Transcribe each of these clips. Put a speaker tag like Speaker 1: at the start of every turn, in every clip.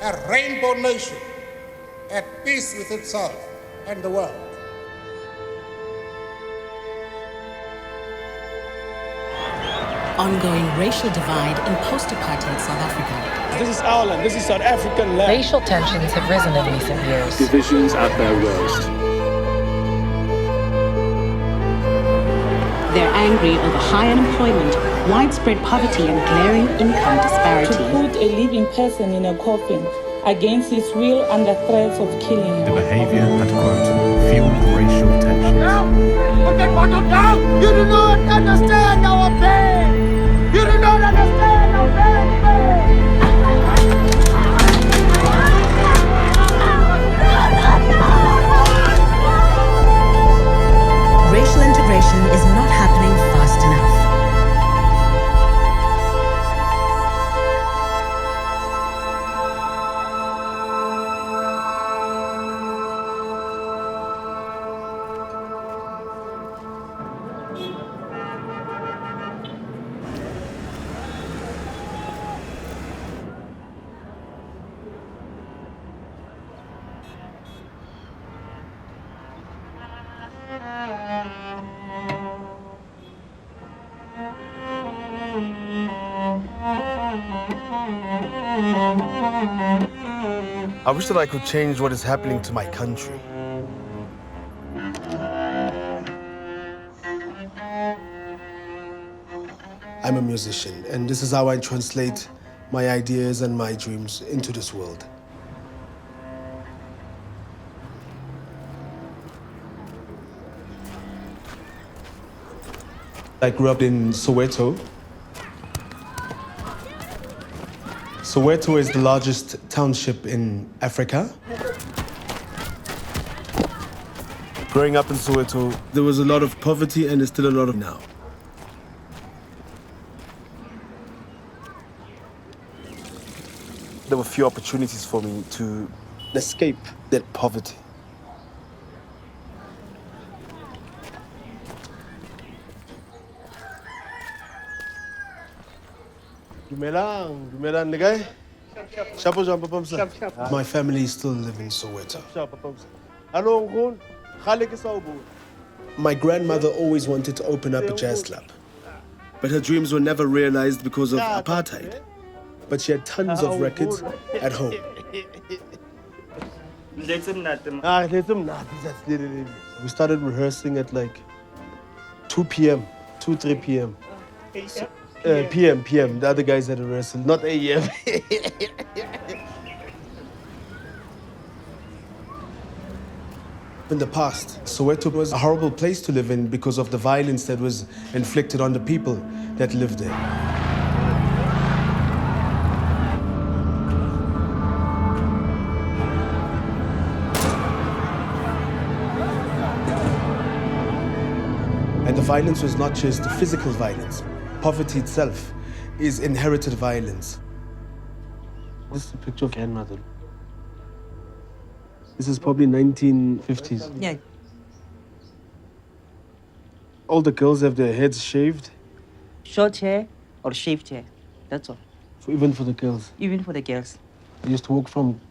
Speaker 1: a rainbow nation at peace with itself and the world.
Speaker 2: Ongoing racial divide in post-apartheid South Africa.
Speaker 3: This is our land, this is South African land.
Speaker 4: Racial tensions have risen in recent years.
Speaker 5: Divisions at their worst.
Speaker 2: They're angry over high unemployment, widespread poverty and glaring income disparity.
Speaker 6: To put a living person in a coffin against his will under threats of killing him.
Speaker 7: The behavior that, quote, fueled racial tensions.
Speaker 8: Put that bottle down! You do not understand our pain! You do not understand our pain!
Speaker 2: Racial integration is not happening fast enough.
Speaker 9: I wish that I could change what is happening to my country. I'm a musician, and this is how I translate my ideas and my dreams into this world. I grew up in Soweto. Soweto is the largest township in Africa. Growing up in Soweto, there was a lot of poverty and there's still a lot of now. There were few opportunities for me to escape that poverty. My family still live in Soweto. My grandmother always wanted to open up a jazz club, but her dreams were never realized because of apartheid. But she had tons of records at home. We started rehearsing at like 2 p.m., 3 p.m. PM. The other guys had a rehearsal, not AM. In the past, Soweto was a horrible place to live in because of the violence that was inflicted on the people that lived there. And the violence was not just physical violence. Poverty itself is inherited violence. This is a picture of grandmother. This is probably 1950s.
Speaker 10: Yeah.
Speaker 9: All the girls have their heads shaved.
Speaker 10: Short hair or shaved hair. That's all.
Speaker 9: Even for the girls.
Speaker 10: Even for the girls.
Speaker 9: I used to walk from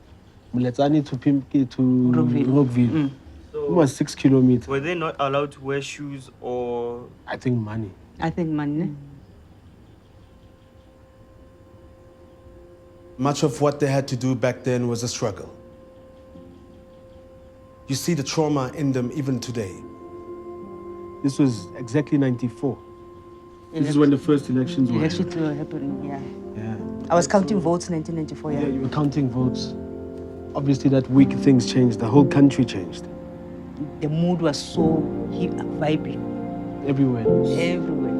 Speaker 9: Muletsani to Pimki to Rockville. Almost 6 kilometers.
Speaker 11: Were they not allowed to wear shoes or?
Speaker 9: I think money. Much of what they had to do back then was a struggle. You see the trauma in them even today. This was exactly 94. This is when the first elections were.
Speaker 10: Elections were happening, yeah.
Speaker 9: Yeah.
Speaker 10: I was counting votes in 1994, yeah.
Speaker 9: Yeah, you were counting votes. Obviously that week things changed. The whole country changed.
Speaker 10: The mood was so vibrant.
Speaker 9: Everywhere.
Speaker 10: Everywhere.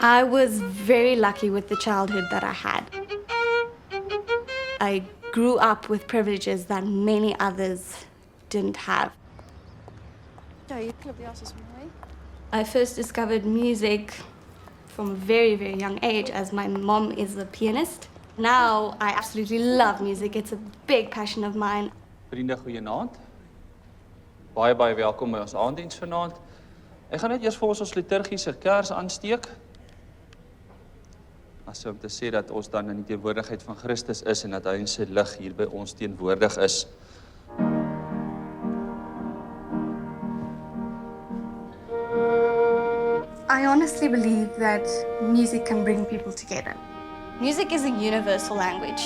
Speaker 12: I was very lucky with the childhood that I had. I grew up with privileges that many others didn't have. I first discovered music from a very, very young age as my mom is a pianist. Now I absolutely love music. It's a big passion of mine.
Speaker 13: Vriende, goeienaand. Baie welkom by ons aanddiens vanaand. Ek gaan net eers vir ons liturgiese kers aansteek. Asom te sê dat ons dan in die teenwoordigheid van Christus is en dat hy in sy lig hier by ons teenwoordig is.
Speaker 12: I honestly believe that music can bring people together. Music is a universal language.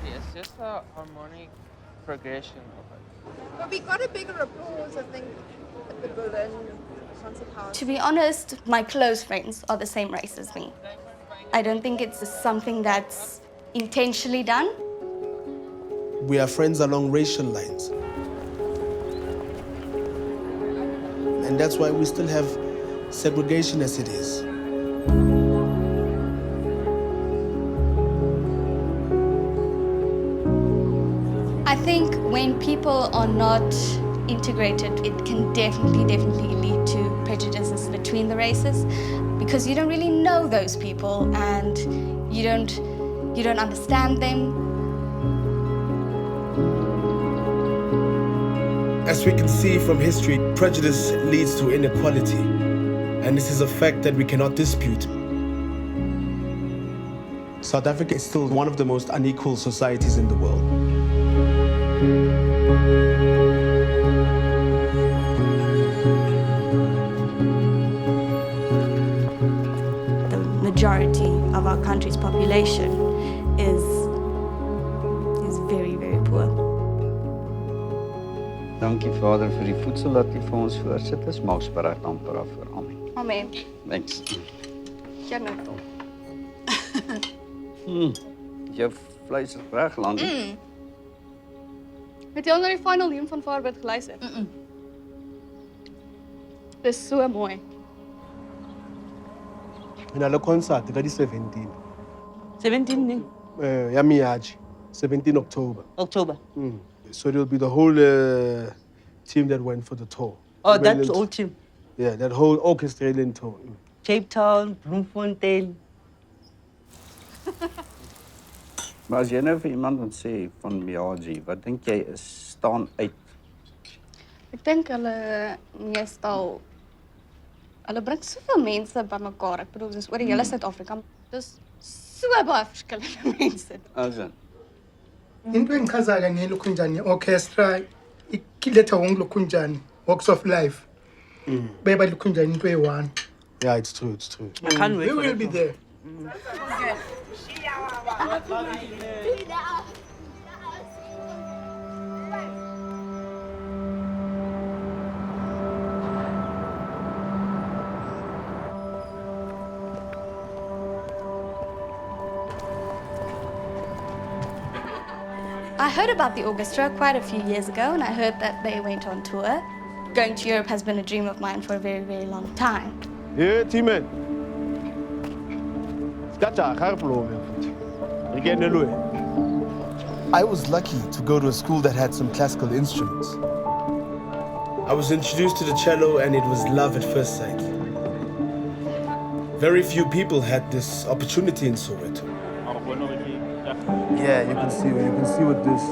Speaker 11: It's just a harmonic progression of it.
Speaker 14: But we got a bigger applause, I think, at the Berlin concert house.
Speaker 12: To be honest, my close friends are the same race as me. I don't think it's something that's intentionally done.
Speaker 9: We are friends along racial lines. And that's why we still have segregation as it is.
Speaker 12: I think when people are not integrated, it can definitely lead to prejudices between the races because you don't really know those people and you don't understand them.
Speaker 9: As we can see from history, prejudice leads to inequality, and this is a fact that we cannot dispute. South Africa is still one of the most unequal societies in the world.
Speaker 12: The majority of our country's population is very, very poor.
Speaker 15: Dankie Vader vir die voedsel wat U vir ons voorsit. Is maak spesiaal amper af vir almal.
Speaker 12: Amen.
Speaker 15: Thanks.
Speaker 12: Ja, nou toe.
Speaker 15: Jou vleis is reg land.
Speaker 16: Het jy al na die final hymn van Vaarbid geluister? Dis so mooi.
Speaker 9: In hulle concert, ek die 17.
Speaker 10: 17 nee.
Speaker 9: Ja, Miagi. 17 October.
Speaker 10: October.
Speaker 9: So it'll be the whole team that went for the tour.
Speaker 10: Oh, that whole team?
Speaker 9: Yeah, that whole Australian tour.
Speaker 10: Cape Town, Bloemfontein.
Speaker 15: Maar as jy nou vir iemand moet sê van Miagi, wat dink jy is staan uit?
Speaker 16: Ek dink hulle meestal hulle bring soveel mense bymekaar. Ek bedoel, dis oor die hele Suid-Afrika. Dis so baie verskillende mense.
Speaker 15: Asen.
Speaker 8: Into engichazayo ngelokhu njani orchestra ikiletha wonke lokhu njani Walks of Life. Beba lokhu njani into eyi-1.
Speaker 9: Yeah, it's true, it's true.
Speaker 10: I can't wait.
Speaker 8: We will be there.
Speaker 12: I heard about the orchestra quite a few years ago, and I heard that they went on tour. Going to Europe has been a dream of mine for a very, very long time.
Speaker 9: Yeah, Timon. I was lucky to go to a school that had some classical instruments. I was introduced to the cello and it was love at first sight. Very few people had this opportunity in Soweto. Yeah, you can see with this.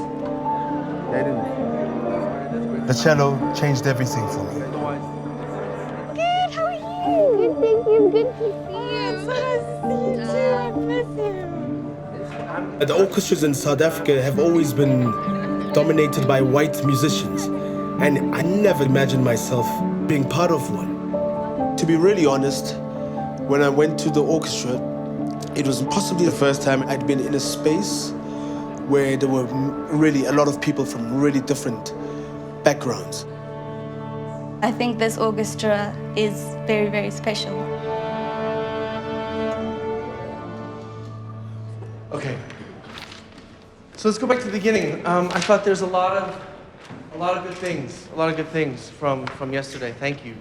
Speaker 9: The cello changed everything for me.
Speaker 12: Good, how are you? Good, thank you. Good to see you. It's so nice to see you too. I miss you.
Speaker 9: The orchestras in South Africa have always been dominated by white musicians, and I never imagined myself being part of one. To be really honest, when I went to the orchestra, it was possibly the first time I'd been in a space where there were really a lot of people from really different backgrounds.
Speaker 12: I think this orchestra is very, very special.
Speaker 17: Okay. So let's go back to the beginning. I thought there's a lot of good things from yesterday. Thank you.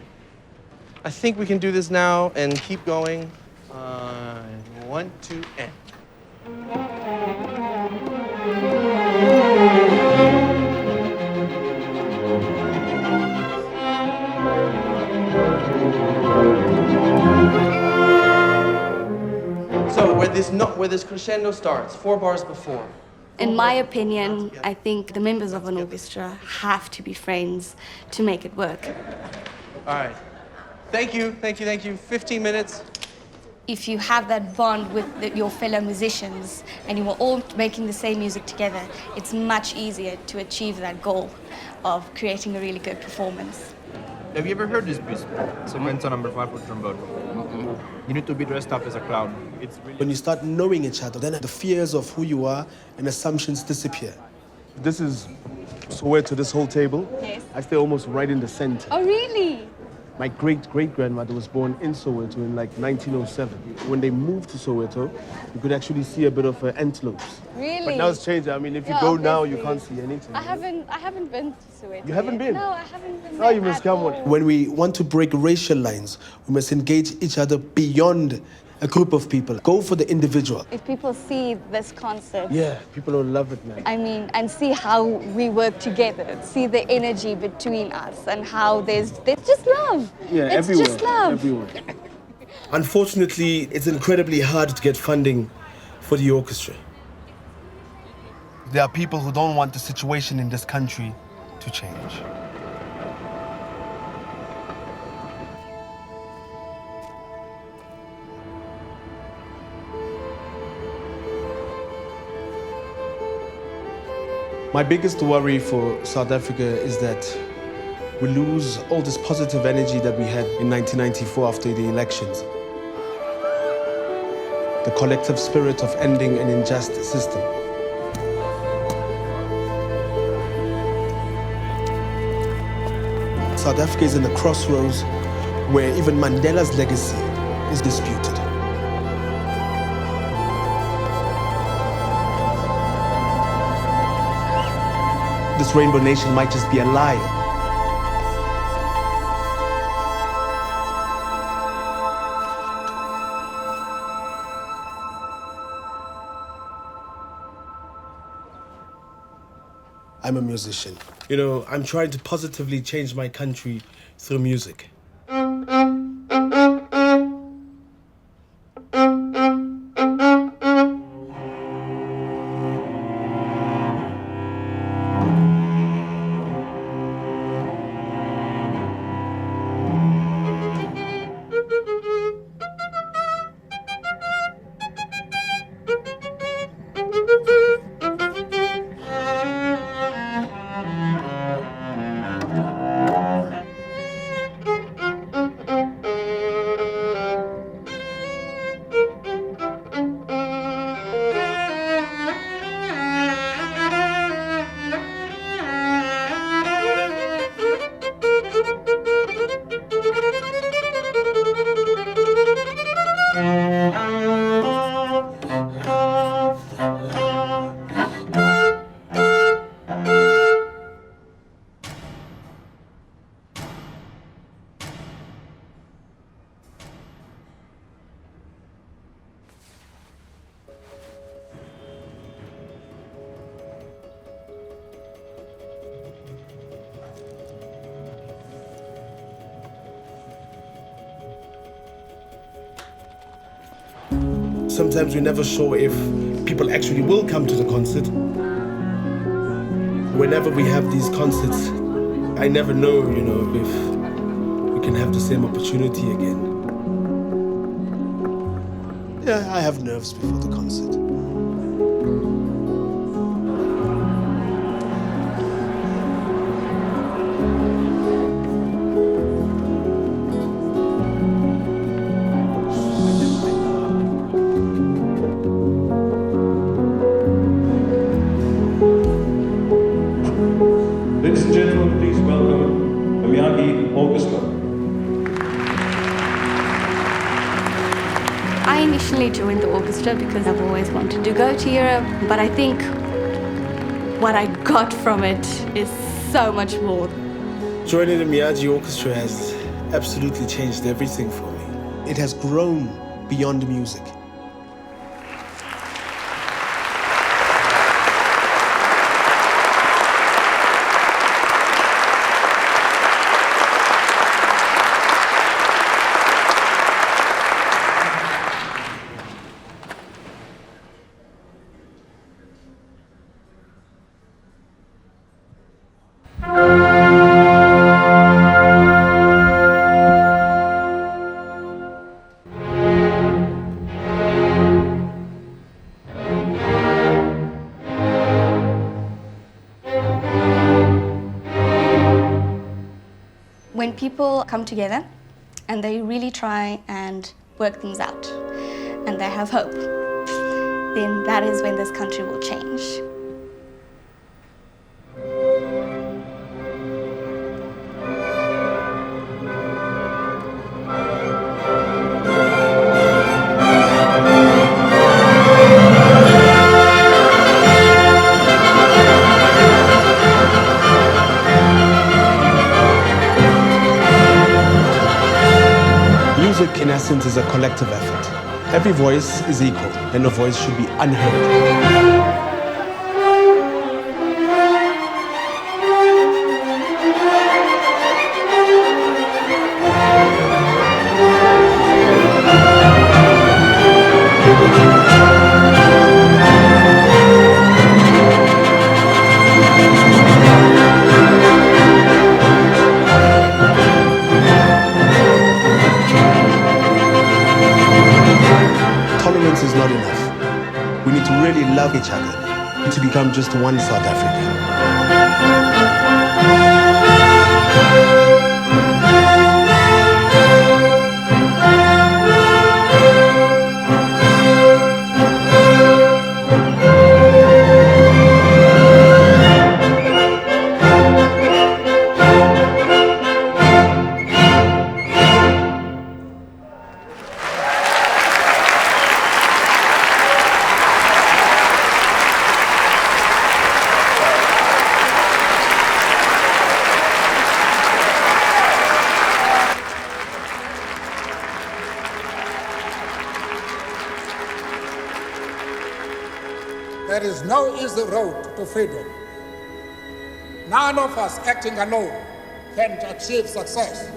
Speaker 17: I think we can do this now and keep going. 1, 2, and. where this crescendo starts, 4 bars before.
Speaker 12: In my opinion, I think the members of an orchestra have to be friends to make it work.
Speaker 17: All right. Thank you. 15 minutes.
Speaker 12: If you have that bond with your fellow musicians and you are all making the same music together, it's much easier to achieve that goal of creating a really good performance.
Speaker 18: Have you ever heard this piece? Sequenza number 5 for trombone. You need to be dressed up as a clown. It's really...
Speaker 9: When you start knowing each other, then the fears of who you are and assumptions disappear. This is Soweto, this whole table.
Speaker 12: Yes.
Speaker 9: I stay almost right in the center.
Speaker 12: Oh, really?
Speaker 9: My great-great-grandmother was born in Soweto in like 1907. When they moved to Soweto, you could actually see a bit of antelopes.
Speaker 16: Really?
Speaker 9: But now it's changed. I mean, if you
Speaker 16: Yeah,
Speaker 9: go now,
Speaker 16: obviously.
Speaker 9: you can't see anything.
Speaker 16: I haven't been to Soweto.
Speaker 9: You haven't been?
Speaker 16: No, I haven't been.
Speaker 9: Oh, you must come on. When we want to break racial lines, we must engage each other beyond a group of people. Go for the individual.
Speaker 16: If people see this concert,
Speaker 9: Yeah, people will love it, man.
Speaker 16: I mean, and see how we work together, see the energy between us, and how there's just love.
Speaker 9: Yeah,
Speaker 16: it's
Speaker 9: everywhere.
Speaker 16: just love.
Speaker 9: Everywhere. Unfortunately, it's incredibly hard to get funding for the orchestra. There are people who don't want the situation in this country to change. My biggest worry for South Africa is that we lose all this positive energy that we had in 1994 after the elections. The collective spirit of ending an unjust system. South Africa is in a crossroads where even Mandela's legacy is disputed. This rainbow nation might just be a lie. I'm a musician. You know, I'm trying to positively change my country through music. Sometimes we're never sure if people actually will come to the concert. Whenever we have these concerts, I never know, you know, if we can have the same opportunity again. Yeah, I have nerves before the concert.
Speaker 5: Ladies and gentlemen, please welcome the Miagi Orchestra.
Speaker 12: I initially joined the orchestra because I've always wanted to go to Europe, but I think what I got from it is so much more.
Speaker 9: Joining the Miagi Orchestra has absolutely changed everything for me. It has grown beyond music.
Speaker 12: people come together and they really try and work things out and they have hope, then that is when this country will change.
Speaker 9: Music, in essence, is a collective effort. Every voice is equal, and no voice should be unheard. Tolerance is not enough. We need to really love each other and to become just one South Africa.
Speaker 1: There is no easy road to freedom. None of us acting alone can achieve success.